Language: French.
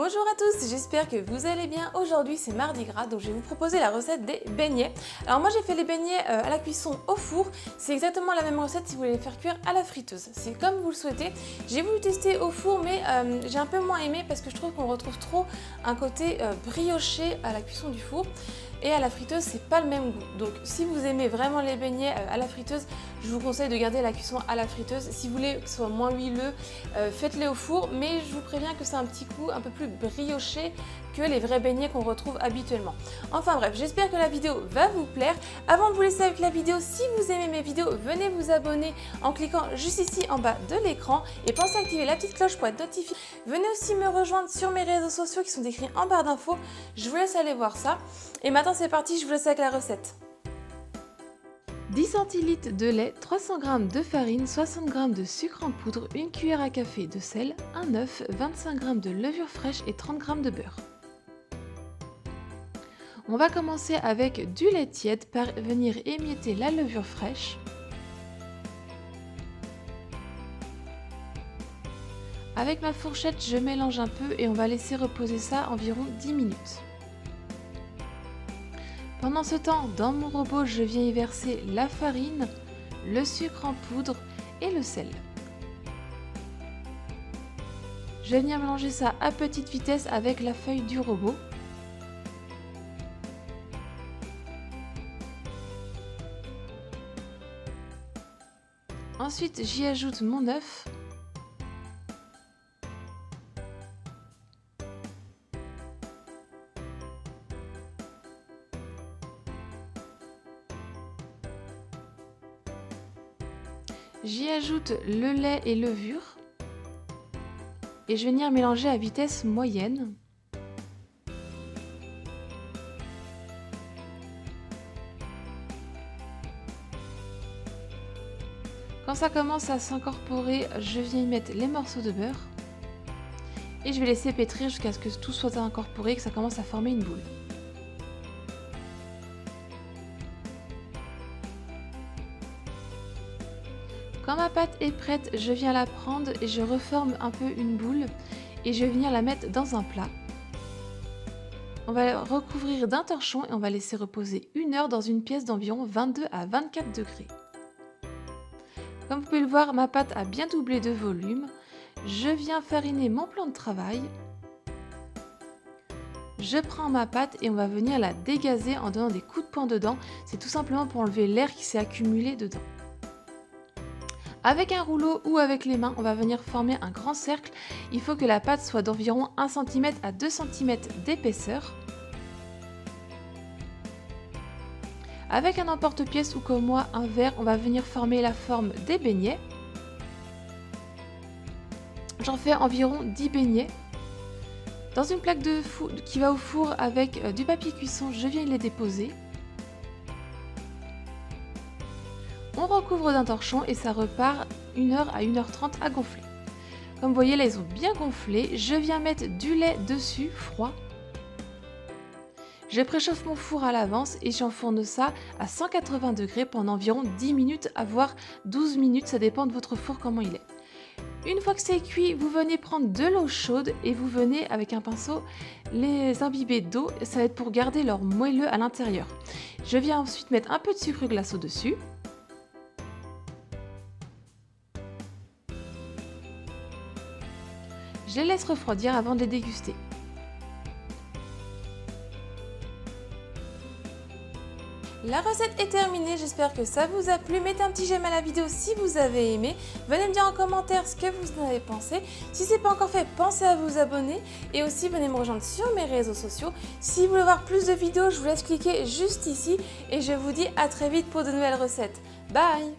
Bonjour à tous, j'espère que vous allez bien. Aujourd'hui c'est mardi gras, donc je vais vous proposer la recette des beignets. Alors moi j'ai fait les beignets à la cuisson au four. C'est exactement la même recette si vous voulez les faire cuire à la friteuse. C'est comme vous le souhaitez. J'ai voulu tester au four mais j'ai un peu moins aimé parce que je trouve qu'on retrouve trop un côté brioché à la cuisson du four. Et à la friteuse, c'est pas le même goût. Donc si vous aimez vraiment les beignets à la friteuse, je vous conseille de garder la cuisson à la friteuse. Si vous voulez que ce soit moins huileux, faites-les au four. Mais je vous préviens que c'est un petit coup un peu plus brioché que les vrais beignets qu'on retrouve habituellement. Enfin bref, j'espère que la vidéo va vous plaire. Avant de vous laisser avec la vidéo, si vous aimez mes vidéos, venez vous abonner en cliquant juste ici en bas de l'écran. Et pensez à activer la petite cloche pour être notifié. Venez aussi me rejoindre sur mes réseaux sociaux qui sont décrits en barre d'infos. Je vous laisse aller voir ça. Et maintenant c'est parti, je vous laisse avec la recette. 10 centilitres de lait, 300 g de farine, 60 g de sucre en poudre, 1 cuillère à café de sel, un œuf, 25 g de levure fraîche et 30 g de beurre. On va commencer avec du lait tiède par venir émietter la levure fraîche. Avec ma fourchette, je mélange un peu et on va laisser reposer ça environ 10 minutes. Pendant ce temps, dans mon robot, je viens y verser la farine, le sucre en poudre et le sel. Je vais venir mélanger ça à petite vitesse avec la feuille du robot. Ensuite, j'y ajoute mon œuf. J'y ajoute le lait et levure et je vais venir mélanger à vitesse moyenne. Quand ça commence à s'incorporer, je viens y mettre les morceaux de beurre et je vais laisser pétrir jusqu'à ce que tout soit incorporé et que ça commence à former une boule. Quand ma pâte est prête, je viens la prendre et je reforme un peu une boule et je vais venir la mettre dans un plat. On va la recouvrir d'un torchon et on va laisser reposer 1 heure dans une pièce d'environ 22 à 24 degrés. Comme vous pouvez le voir, ma pâte a bien doublé de volume. Je viens fariner mon plan de travail. Je prends ma pâte et on va venir la dégazer en donnant des coups de poing dedans. C'est tout simplement pour enlever l'air qui s'est accumulé dedans. Avec un rouleau ou avec les mains, on va venir former un grand cercle. Il faut que la pâte soit d'environ 1 cm à 2 cm d'épaisseur. Avec un emporte-pièce ou comme moi, un verre, on va venir former la forme des beignets. J'en fais environ 10 beignets. Dans une plaque de four qui va au four avec du papier cuisson, je viens les déposer. On recouvre d'un torchon et ça repart 1 heure à 1 heure 30 à gonfler. Comme vous voyez là, ils ont bien gonflé. Je viens mettre du lait dessus, froid. Je préchauffe mon four à l'avance et j'enfourne ça à 180 degrés pendant environ 10 minutes, à voire 12 minutes, ça dépend de votre four comment il est. Une fois que c'est cuit, vous venez prendre de l'eau chaude et vous venez avec un pinceau les imbiber d'eau. Ça va être pour garder leur moelleux à l'intérieur. Je viens ensuite mettre un peu de sucre glace au-dessus. Je les laisse refroidir avant de les déguster. La recette est terminée, j'espère que ça vous a plu. Mettez un petit j'aime à la vidéo si vous avez aimé. Venez me dire en commentaire ce que vous en avez pensé. Si ce n'est pas encore fait, pensez à vous abonner. Et aussi, venez me rejoindre sur mes réseaux sociaux. Si vous voulez voir plus de vidéos, je vous laisse cliquer juste ici. Et je vous dis à très vite pour de nouvelles recettes. Bye!